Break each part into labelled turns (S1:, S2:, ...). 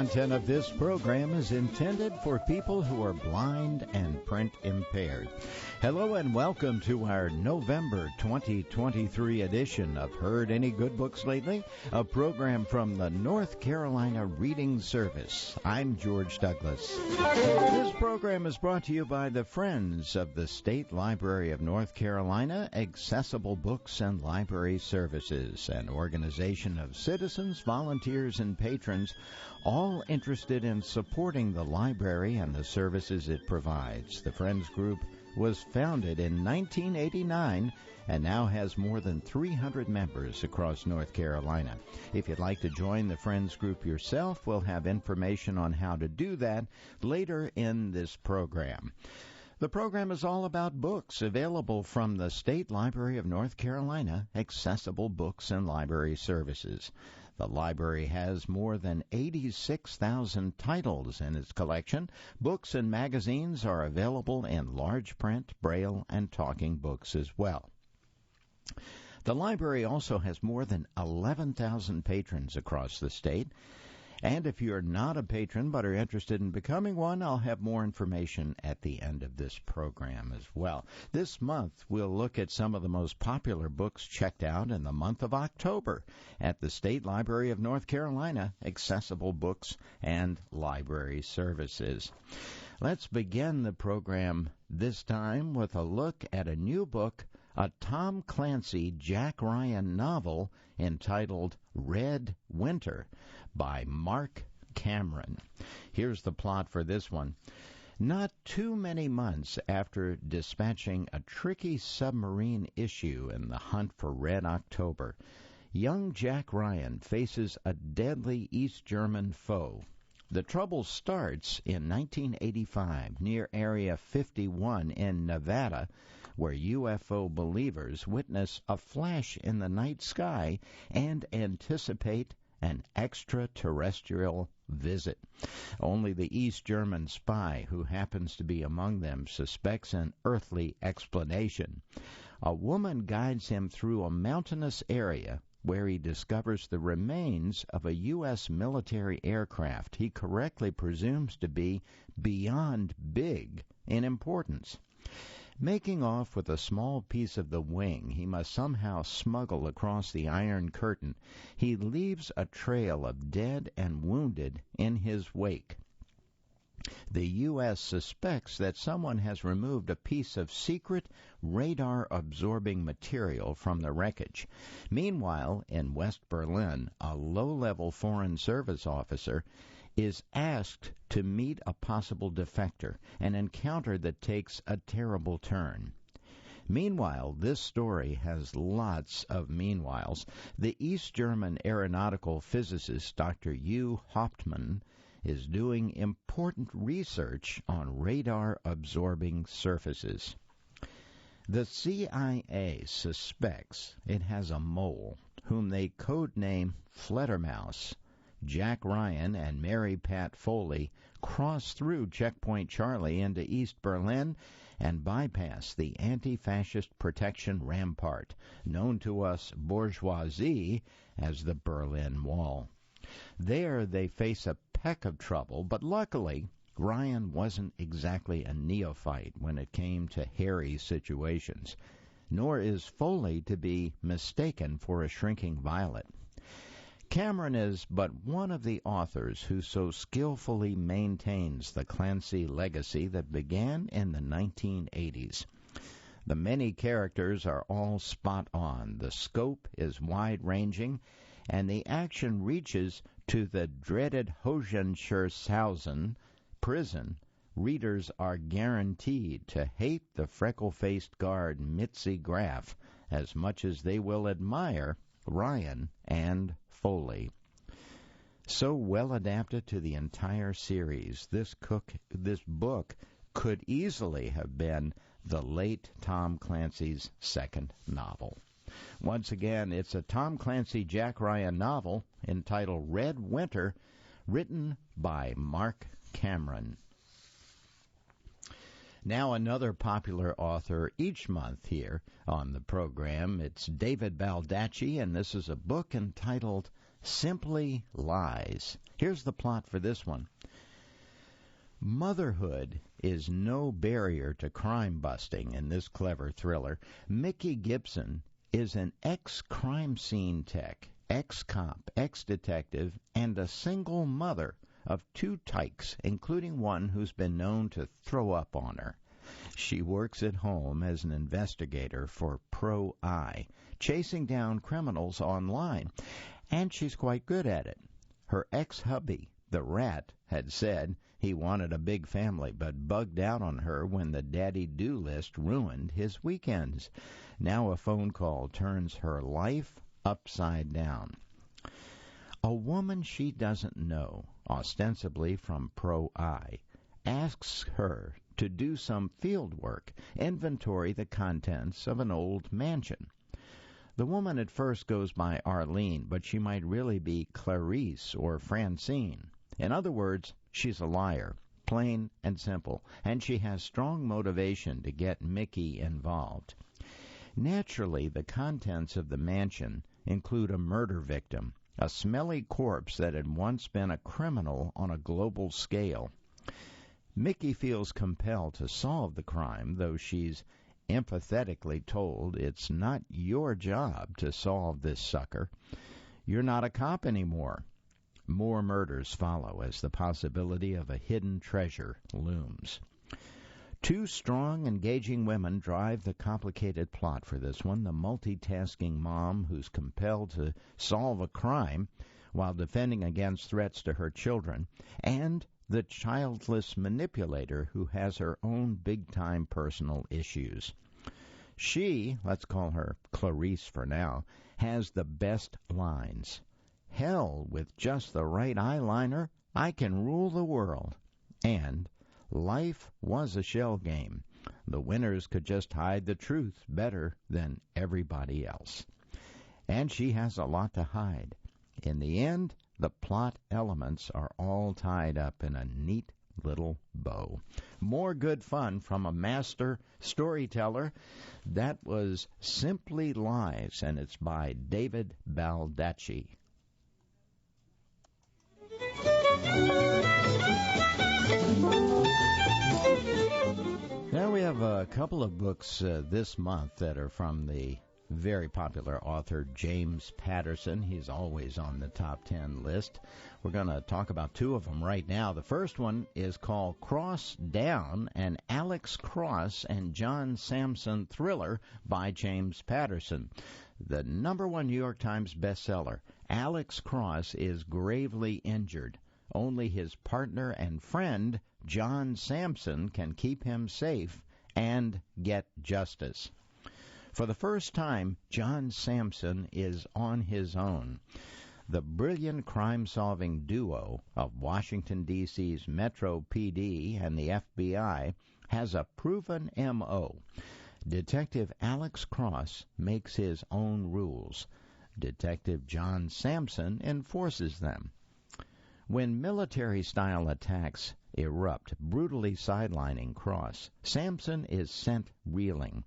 S1: content of this program is intended for people who are blind and print impaired. Hello and welcome to our November 2023 edition of Heard Any Good Books Lately, a program from the North Carolina Reading Service. I'm George Douglas. This program is brought to you by the Friends of the State Library of North Carolina, Accessible Books and Library Services, an organization of citizens, volunteers, and patrons, all interested in supporting the library and the services it provides. The Friends Group was founded in 1989 and now has more than 300 members across North Carolina. If you'd like to join the Friends Group yourself, we'll have information on how to do that later in this program. The program is all about books available from the State Library of North Carolina, Accessible Books and Library Services. The library has more than 86,000 titles in its collection. Books and magazines are available in large print, braille, and talking books as well. The library also has more than 11,000 patrons across the state. And if you're not a patron but are interested in becoming one, I'll have more information at the end of this program as well. This month, we'll look at some of the most popular books checked out in the month of October at the State Library of North Carolina, Accessible Books and Library Services. Let's begin the program this time with a look at a new book, a Tom Clancy Jack Ryan novel entitled Red Winter by Mark Cameron. Here's the plot for this one. Not too many months after dispatching a tricky submarine issue in the hunt for Red October, young Jack Ryan faces a deadly East German foe. The trouble starts in 1985 near Area 51 in Nevada, where UFO believers witness a flash in the night sky and anticipate an extraterrestrial visit. Only the East German spy who happens to be among them suspects an earthly explanation. A woman guides him through a mountainous area where he discovers the remains of a U.S. military aircraft he correctly presumes to be beyond big in importance. Making off with a small piece of the wing he must somehow smuggle across the Iron Curtain, he leaves a trail of dead and wounded in his wake. The U.S. suspects that someone has removed a piece of secret radar-absorbing material from the wreckage. Meanwhile, in West Berlin, a low-level Foreign Service officer is asked to meet a possible defector, an encounter that takes a terrible turn. Meanwhile, this story has lots of meanwhiles. The East German aeronautical physicist Dr. Hugh Hauptmann is doing important research on radar-absorbing surfaces. The CIA suspects it has a mole, whom they codename Fledermaus. Jack Ryan and Mary Pat Foley cross through Checkpoint Charlie into East Berlin and bypass the anti-fascist protection rampart, known to us bourgeoisie as the Berlin Wall. There they face a peck of trouble, but luckily Ryan wasn't exactly a neophyte when it came to hairy situations, nor is Foley to be mistaken for a shrinking violet. Cameron is but one of the authors who so skillfully maintains the Clancy legacy that began in the 1980s. The many characters are all spot on, the scope is wide-ranging, and the action reaches to the dreaded Hohenschönhausen prison. Readers are guaranteed to hate the freckle-faced guard Mitzi Graff as much as they will admire Ryan and Foley. So well adapted to the entire series, this book could easily have been the late Tom Clancy's second novel. Once again, it's a Tom Clancy Jack Ryan novel entitled Red Winter, written by Mark Cameron. Now another popular author each month here on the program. It's David Baldacci, and this is a book entitled Simply Lies. Here's the plot for this one. Motherhood is no barrier to crime busting in this clever thriller. Mickey Gibson is an ex-crime scene tech, ex-cop, ex-detective, and a single mother of 2 tykes, including one who's been known to throw up on her. She works at home as an investigator for Pro I, chasing down criminals online, and she's quite good at it. Her ex-hubby, the rat, had said he wanted a big family, but bugged out on her when the daddy-do list ruined his weekends. Now a phone call turns her life upside down. A woman she doesn't know, ostensibly from Pro I, asks her to do some field work, inventory the contents of an old mansion. The woman at first goes by Arlene, but she might really be Clarice or Francine. In other words, she's a liar, plain and simple, and she has strong motivation to get Mickey involved. Naturally, the contents of the mansion include a murder victim, a smelly corpse that had once been a criminal on a global scale. Mickey feels compelled to solve the crime, though she's empathetically told it's not your job to solve this sucker. You're not a cop anymore. More murders follow as the possibility of a hidden treasure looms. 2 strong, engaging women drive the complicated plot for this one. The multitasking mom who's compelled to solve a crime while defending against threats to her children, and the childless manipulator who has her own big-time personal issues. She, let's call her Clarice for now, has the best lines. Hell, with just the right eyeliner, I can rule the world. And life was a shell game. The winners could just hide the truth better than everybody else. And she has a lot to hide. In the end, the plot elements are all tied up in a neat little bow. More good fun from a master storyteller. That was Simply Lies, and it's by David Baldacci. Now we have a couple of books this month that are from the very popular author James Patterson. He's always on the top 10 list. We're going to talk about 2 of them right now. The first one is called Cross Down, an Alex Cross and John Sampson thriller by James Patterson. The #1 New York Times bestseller. Alex Cross is gravely injured. Only his partner and friend, John Sampson, can keep him safe and get justice. For the first time, John Sampson is on his own. The brilliant crime-solving duo of Washington, D.C.'s Metro PD and the FBI has a proven M.O. Detective Alex Cross makes his own rules. Detective John Sampson enforces them. When military-style attacks erupt, brutally sidelining Cross, Sampson is sent reeling.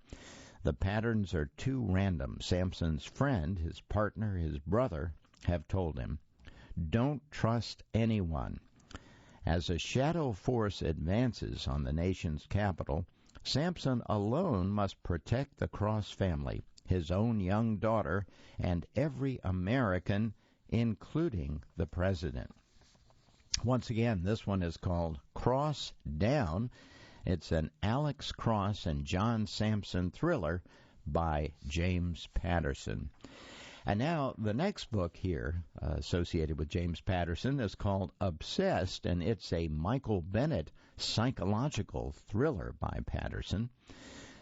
S1: The patterns are too random. Sampson's friend, his partner, his brother, have told him, don't trust anyone. As a shadow force advances on the nation's capital, Sampson alone must protect the Cross family, his own young daughter, and every American, including the president. Once again, this one is called Cross Down. It's an Alex Cross and John Sampson thriller by James Patterson. And now the next book here associated with James Patterson is called Obsessed, and it's a Michael Bennett psychological thriller by Patterson.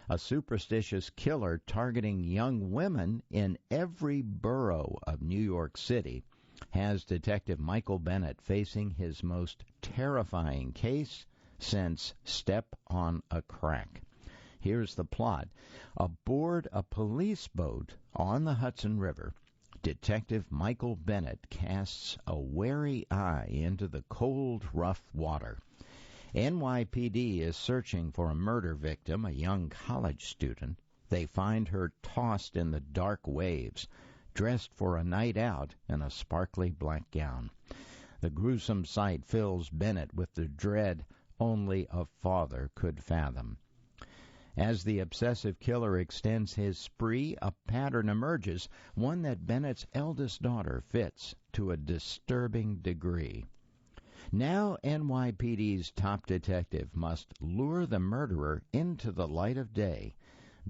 S1: A superstitious killer targeting young women in every borough of New York City has Detective Michael Bennett facing his most terrifying case since Step on a Crack. Here's the plot. Aboard a police boat on the Hudson River, Detective Michael Bennett casts a wary eye into the cold, rough water. NYPD is searching for a murder victim, a young college student. They find her tossed in the dark waves, dressed for a night out in a sparkly black gown. The gruesome sight fills Bennett with the dread only a father could fathom. As the obsessive killer extends his spree, a pattern emerges, one that Bennett's eldest daughter fits to a disturbing degree. Now NYPD's top detective must lure the murderer into the light of day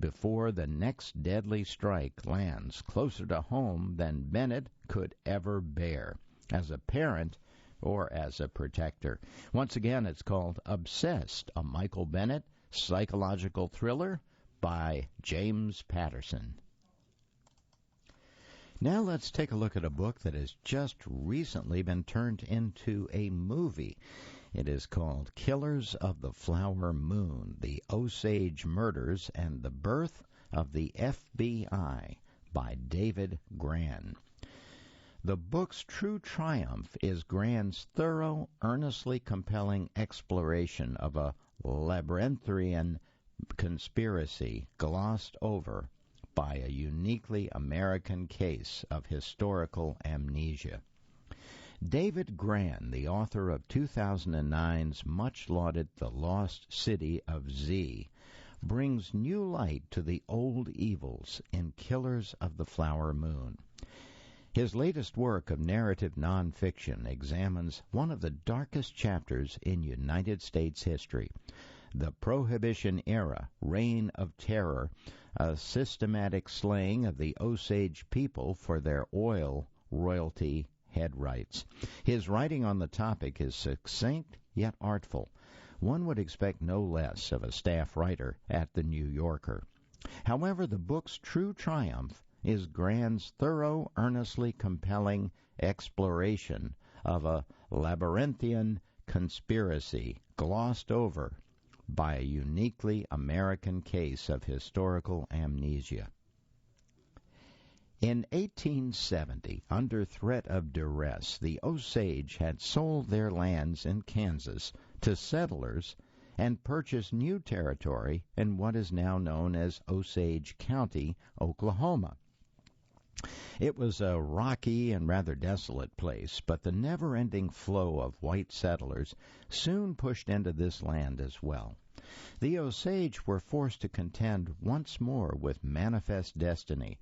S1: before the next deadly strike lands closer to home than Bennett could ever bear, as a parent or as a protector. Once again, it's called Obsessed, a Michael Bennett psychological thriller by James Patterson. Now let's take a look at a book that has just recently been turned into a movie. It is called Killers of the Flower Moon, The Osage Murders and the Birth of the FBI by David Grann. The book's true triumph is Grann's thorough, earnestly compelling exploration of a labyrinthine conspiracy glossed over by a uniquely American case of historical amnesia. David Grann, the author of 2009's much-lauded The Lost City of Z, brings new light to the old evils in Killers of the Flower Moon. His latest work of narrative nonfiction examines one of the darkest chapters in United States history, the Prohibition-era reign of terror, a systematic slaying of the Osage people for their oil royalty head rights. His writing on the topic is succinct yet artful. One would expect no less of a staff writer at The New Yorker. However, the book's true triumph is Grann's thorough, earnestly compelling exploration of a labyrinthine conspiracy glossed over by a uniquely American case of historical amnesia. In 1870, under threat of duress, the Osage had sold their lands in Kansas to settlers and purchased new territory in what is now known as Osage County, Oklahoma. It was a rocky and rather desolate place, but the never-ending flow of white settlers soon pushed into this land as well. The Osage were forced to contend once more with manifest destiny,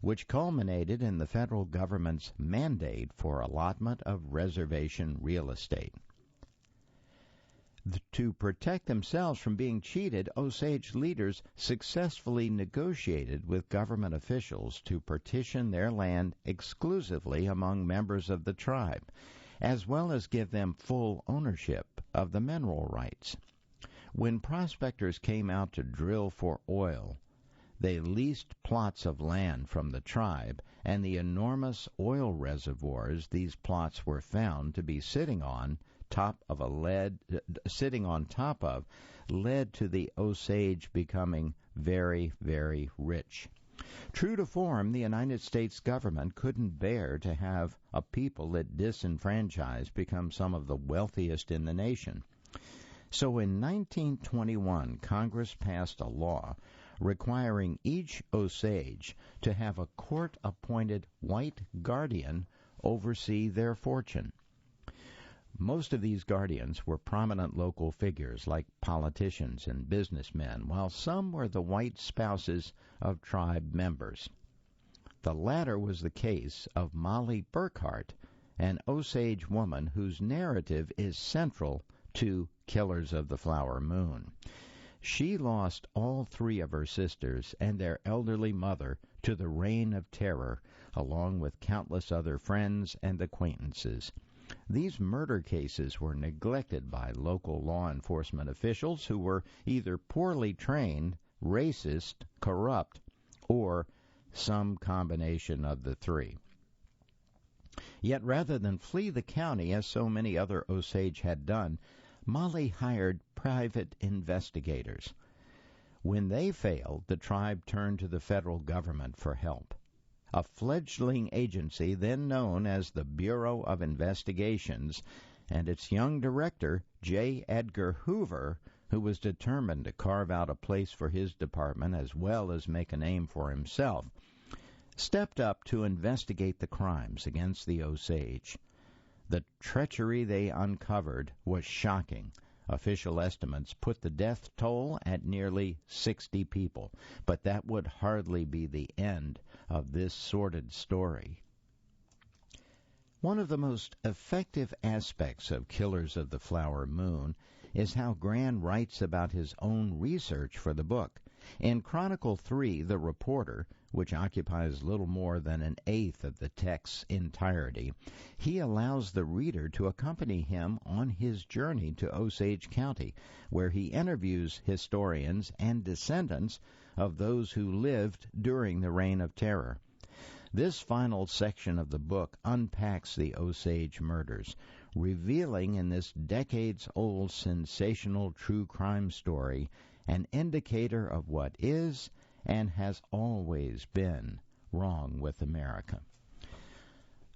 S1: which culminated in the federal government's mandate for allotment of reservation real estate. To protect themselves from being cheated, Osage leaders successfully negotiated with government officials to partition their land exclusively among members of the tribe, as well as give them full ownership of the mineral rights. When prospectors came out to drill for oil, they leased plots of land from the tribe, and the enormous oil reservoirs these plots were found to be sitting on top of led to the Osage becoming very, very rich. True to form, the United States government couldn't bear to have a people it disenfranchised become some of the wealthiest in the nation. So in 1921, Congress passed a law requiring each Osage to have a court-appointed white guardian oversee their fortune. Most of these guardians were prominent local figures like politicians and businessmen, while some were the white spouses of tribe members. The latter was the case of Molly Burkhart, an Osage woman whose narrative is central to Killers of the Flower Moon. She lost all three of her sisters and their elderly mother to the reign of terror, along with countless other friends and acquaintances. These murder cases were neglected by local law enforcement officials who were either poorly trained, racist, corrupt, or some combination of the three. Yet rather than flee the county, as so many other Osage had done, Molly hired private investigators. When they failed, the tribe turned to the federal government for help. A fledgling agency then known as the Bureau of Investigations, and its young director, J. Edgar Hoover, who was determined to carve out a place for his department as well as make a name for himself. stepped up to investigate the crimes against the Osage. The treachery they uncovered was shocking. Official estimates put the death toll at nearly 60 people, but that would hardly be the end of this sordid story. One of the most effective aspects of Killers of the Flower Moon is how Gran writes about his own research for the book. In Chronicle 3, The Reporter, which occupies little more than an eighth of the text's entirety, he allows the reader to accompany him on his journey to Osage County, where he interviews historians and descendants of those who lived during the Reign of Terror. This final section of the book unpacks the Osage murders, revealing in this decades-old sensational true crime story an indicator of what is and has always been wrong with America.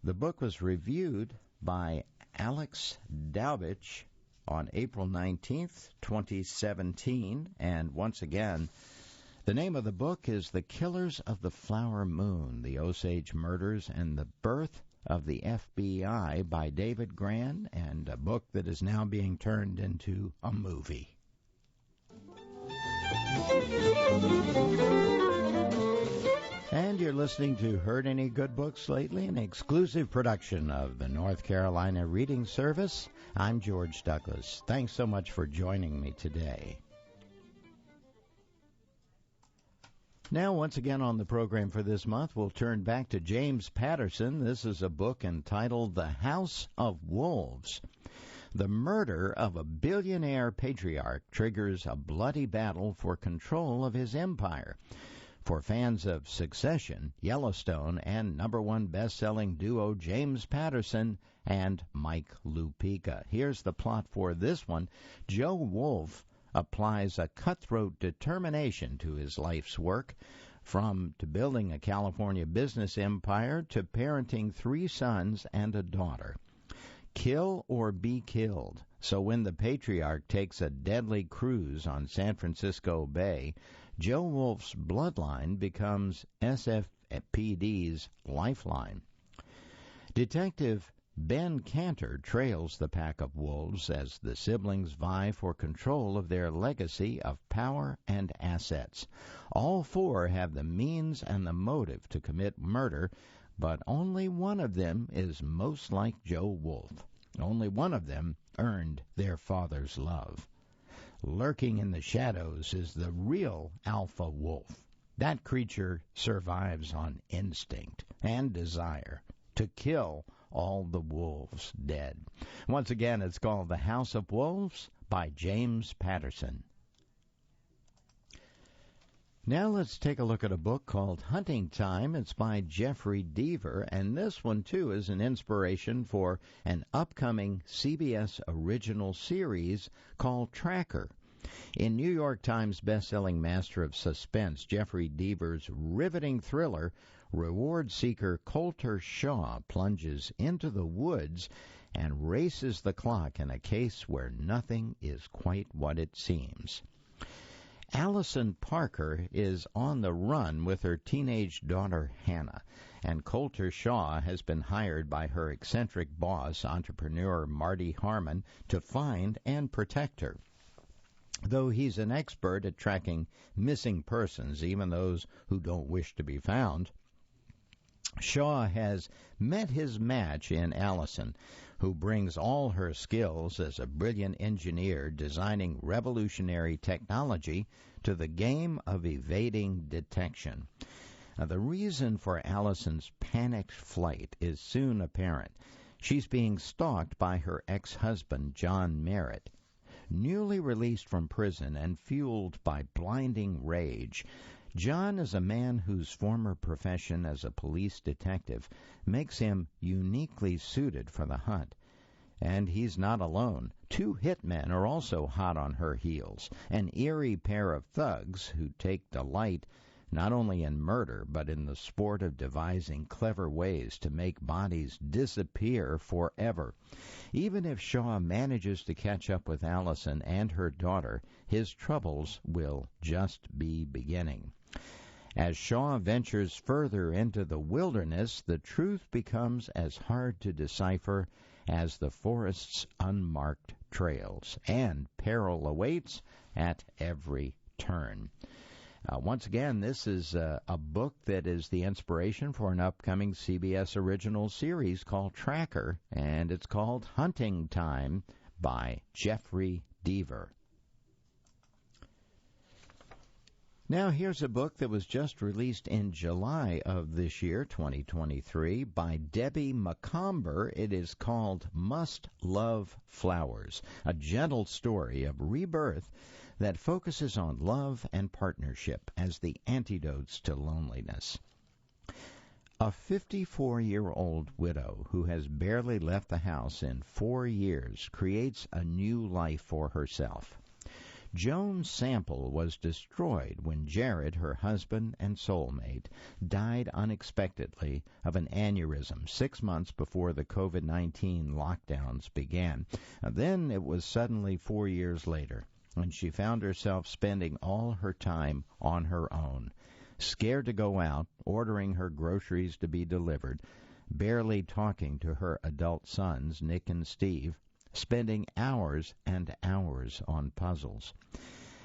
S1: The book was reviewed by Alex Dowbich on April 19th, 2017, and once again, the name of the book is The Killers of the Flower Moon, The Osage Murders and the Birth of the FBI by David Gran, and a book that is now being turned into a movie. And you're listening to Heard Any Good Books Lately, an exclusive production of the North Carolina Reading Service. I'm George Douglas. Thanks so much for joining me today. Now, once again on the program for this month, we'll turn back to James Patterson. This is a book entitled The House of Wolves. The murder of a billionaire patriarch triggers a bloody battle for control of his empire. For fans of Succession, Yellowstone, and #1 best-selling duo James Patterson and Mike Lupica. Here's the plot for this one. Joe Wolf applies a cutthroat determination to his life's work, from to building a California business empire to parenting 3 sons and a daughter. Kill or be killed. So when the patriarch takes a deadly cruise on San Francisco Bay, Joe Wolf's bloodline becomes SFPD's lifeline. Detective Ben Cantor trails the pack of wolves as the siblings vie for control of their legacy of power and assets. All 4 have the means and the motive to commit murder, but only one of them is most like Joe Wolf. Only one of them earned their father's love. Lurking in the shadows is the real alpha wolf. That creature survives on instinct and desire to kill all the wolves dead. Once again, it's called The House of Wolves by James Patterson. Now let's take a look at a book called Hunting Time. It's by Jeffrey Deaver, and this one, too, is an inspiration for an upcoming CBS original series called Tracker. In New York Times bestselling master of suspense, Jeffrey Deaver's riveting thriller, reward seeker Coulter Shaw plunges into the woods and races the clock in a case where nothing is quite what it seems. Allison Parker is on the run with her teenage daughter Hannah, and Coulter Shaw has been hired by her eccentric boss, entrepreneur Marty Harmon, to find and protect her. Though he's an expert at tracking missing persons, even those who don't wish to be found, Shaw has met his match in Allison, who brings all her skills as a brilliant engineer designing revolutionary technology to the game of evading detection. Now, the reason for Allison's panicked flight is soon apparent. She's being stalked by her ex-husband, John Merritt. Newly released from prison and fueled by blinding rage, John is a man whose former profession as a police detective makes him uniquely suited for the hunt. And he's not alone. 2 hitmen are also hot on her heels, an eerie pair of thugs who take delight not only in murder, but in the sport of devising clever ways to make bodies disappear forever. Even if Shaw manages to catch up with Allison and her daughter, his troubles will just be beginning. As Shaw ventures further into the wilderness, the truth becomes as hard to decipher as the forest's unmarked trails, and peril awaits at every turn. Once again, this is a book that is the inspiration for an upcoming CBS original series called Tracker, and it's called Hunting Time by Jeffrey Deaver. Now here's a book that was just released in July of this year, 2023, by Debbie Macomber. It is called Must Love Flowers, a gentle story of rebirth that focuses on love and partnership as the antidotes to loneliness. A 54-year-old widow who has barely left the house in 4 years creates a new life for herself. Joan's sample was destroyed when Jared, her husband and soulmate, died unexpectedly of an aneurysm 6 months before the COVID-19 lockdowns began. Then it was suddenly 4 years later, and she found herself spending all her time on her own, scared to go out, ordering her groceries to be delivered, barely talking to her adult sons, Nick and Steve, spending hours and hours on puzzles.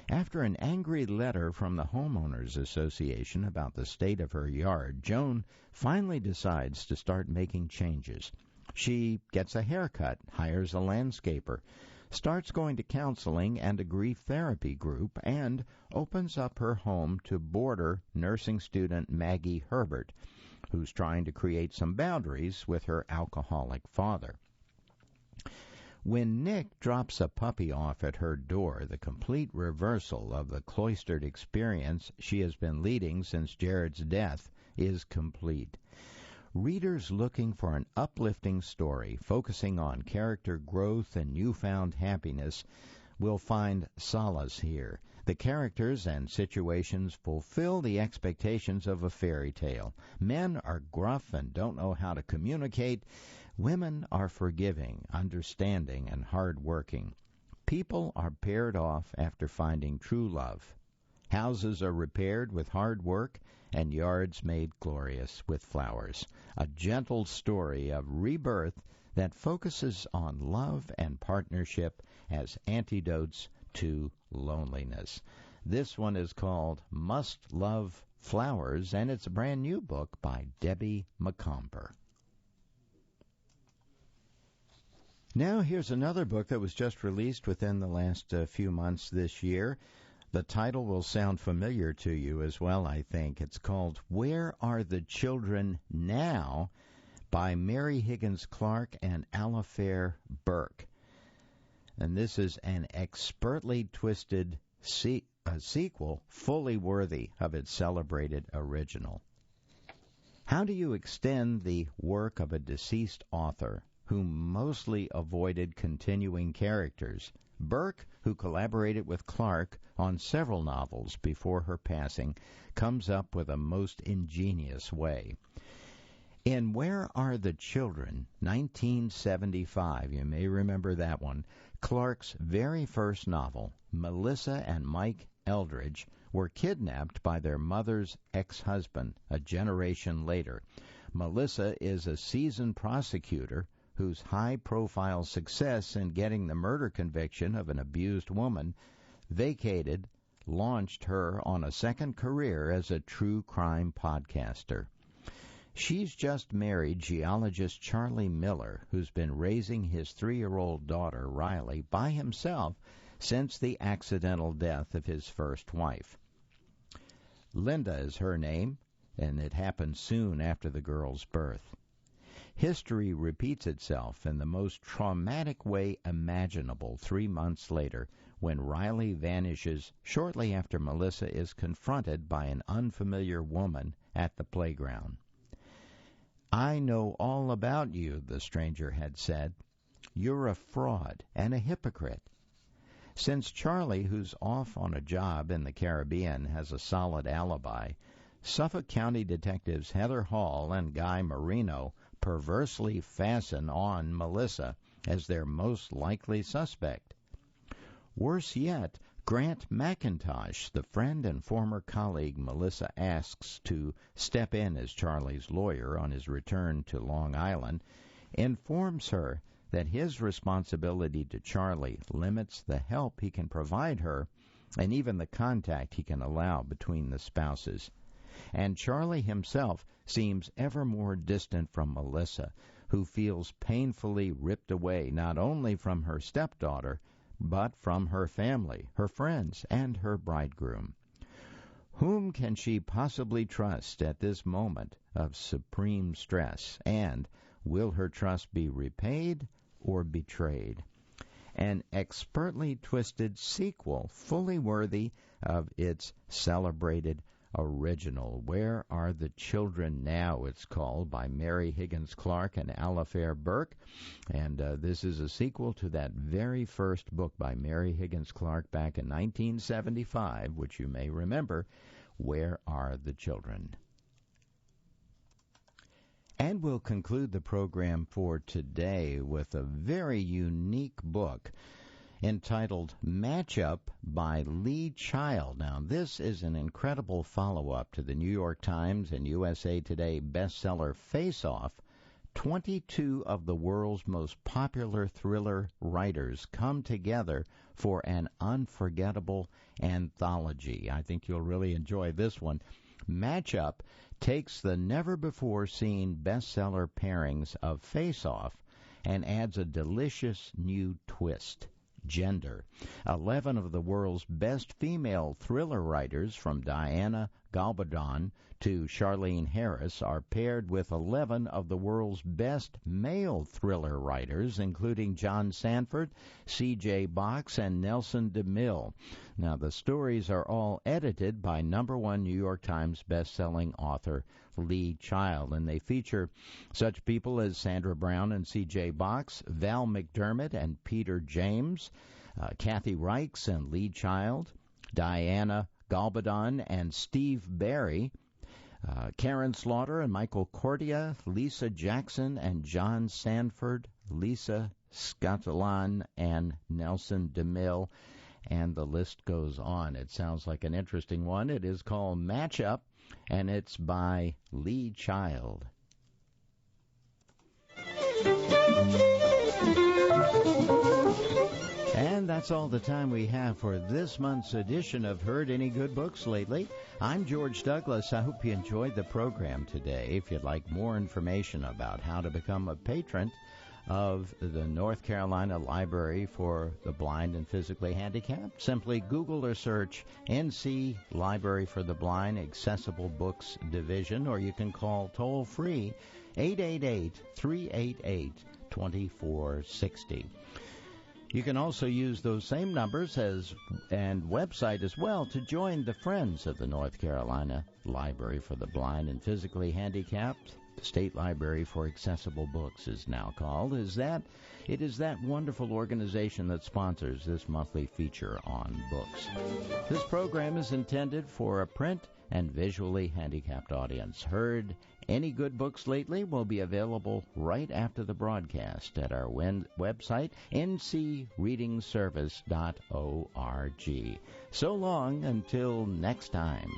S1: After an angry letter from the Homeowners Association about the state of her yard, Joan finally decides to start making changes. She gets a haircut, hires a landscaper, starts going to counseling and a grief therapy group, and opens up her home to boarder nursing student Maggie Herbert, who's trying to create some boundaries with her alcoholic father. When Nick drops a puppy off at her door, the complete reversal of the cloistered experience she has been leading since Jared's death is complete. Readers looking for an uplifting story focusing on character growth and newfound happiness will find solace here. The characters and situations fulfill the expectations of a fairy tale. Men are gruff and don't know how to communicate. Women are forgiving, understanding, and hard-working. People are paired off after finding true love. Houses are repaired with hard work, and yards made glorious with flowers. A gentle story of rebirth that focuses on love and partnership as antidotes to loneliness. This one is called Must Love Flowers, and it's a brand new book by Debbie Macomber. Now here's another book that was just released within the last few months this year. The title will sound familiar to you as well, I think. It's called Where Are the Children Now? By Mary Higgins Clark and Alifair Burke. And this is an expertly twisted sequel fully worthy of its celebrated original. How do you extend the work of a deceased author who mostly avoided continuing characters? Burke, who collaborated with Clark on several novels before her passing, comes up with a most ingenious way. In Where Are the Children, 1975, you may remember that one, Clark's very first novel, Melissa and Mike Eldridge were kidnapped by their mother's ex-husband a generation later. Melissa is a seasoned prosecutor whose high-profile success in getting the murder conviction of an abused woman launched her on a second career as a true crime podcaster. She's just married geologist Charlie Miller, who's been raising his 3-year-old daughter, Riley, by himself since the accidental death of his first wife. Linda is her name, and it happened soon after the girl's birth. History repeats itself in the most traumatic way imaginable 3 months later when Riley vanishes shortly after Melissa is confronted by an unfamiliar woman at the playground. "I know all about you," the stranger had said. "You're a fraud and a hypocrite." Since Charlie, who's off on a job in the Caribbean, has a solid alibi, Suffolk County detectives Heather Hall and Guy Marino perversely fasten on Melissa as their most likely suspect. Worse yet, Grant McIntosh, the friend and former colleague Melissa asks to step in as Charlie's lawyer on his return to Long Island, informs her that his responsibility to Charlie limits the help he can provide her and even the contact he can allow between the spouses. And Charlie himself seems ever more distant from Melissa, who feels painfully ripped away not only from her stepdaughter, but from her family, her friends, and her bridegroom. Whom can she possibly trust at this moment of supreme stress, and will her trust be repaid or betrayed? An expertly twisted sequel fully worthy of its celebrated original. Where Are the Children Now? It's called, by Mary Higgins Clark and Alifair Burke. And this is a sequel to that very first book by Mary Higgins Clark back in 1975, which you may remember, Where Are the Children? And we'll conclude the program for today with a very unique book entitled Matchup by Lee Child. Now, this is an incredible follow-up to the New York Times and USA Today bestseller Face Off. 22 of the world's most popular thriller writers come together for an unforgettable anthology. I think you'll really enjoy this one. Matchup takes the never-before-seen bestseller pairings of Face Off and adds a delicious new twist. Gender. 11 of the world's best female thriller writers, from Diana Gabaldon to Charlene Harris, are paired with 11 of the world's best male thriller writers, including John Sanford, C.J. Box, and Nelson DeMille. Now, the stories are all edited by #1 New York Times best-selling author Lee Child, and they feature such people as Sandra Brown and C.J. Box, Val McDermott and Peter James, Kathy Reichs and Lee Child, Diana Gabaldon and Steve Barry, Karen Slaughter and Michael Cordia, Lisa Jackson and John Sanford, Lisa Scotland and Nelson DeMille, and the list goes on. It sounds like an interesting one. It is called Matchup, and it's by Lee Child. And that's all the time we have for this month's edition of Heard Any Good Books Lately. I'm George Douglas. I hope you enjoyed the program today. If you'd like more information about how to become a patron of the North Carolina Library for the Blind and Physically Handicapped, simply Google or search NC Library for the Blind Accessible Books Division, or you can call toll-free 888-388-2460. You can also use those same numbers and website as well to join the Friends of the North Carolina Library for the Blind and Physically Handicapped. The State Library for Accessible Books is now called. It is that wonderful organization that sponsors this monthly feature on books. This program is intended for a print and visually handicapped audience. Heard Any Good Books Lately will be available right after the broadcast at our website, ncreadingservice.org. So long until next time.